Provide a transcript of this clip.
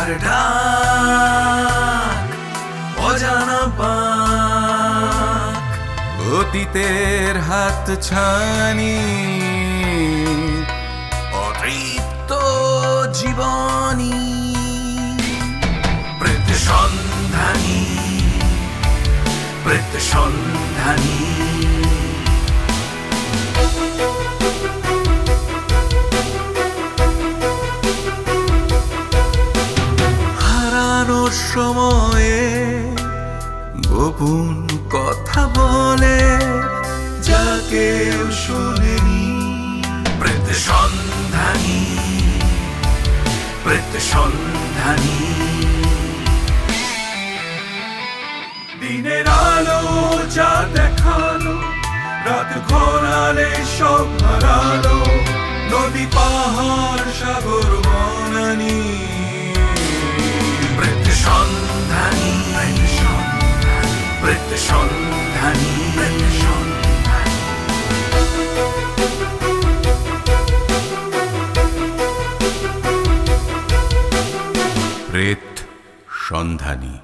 কার ডাক অজানা পাক, অতীতের হাত ছানি অতৃপ্ত জীবনী, প্রেত সন্ধানী প্রেত সন্ধানী। হারানোর সময়ে গোপন কথা বলে যা কেউ শোনেনি, প্রেত সন্ধানী প্রেত সন্ধানী। দিনের আলো যা দেখালো, রাত ঘোরালে সব হারালো, নদী পাহাড় সাগর বনানী, প্রেত সন্ধানী প্রেত সন্ধানী। প্রেত সন্ধানী।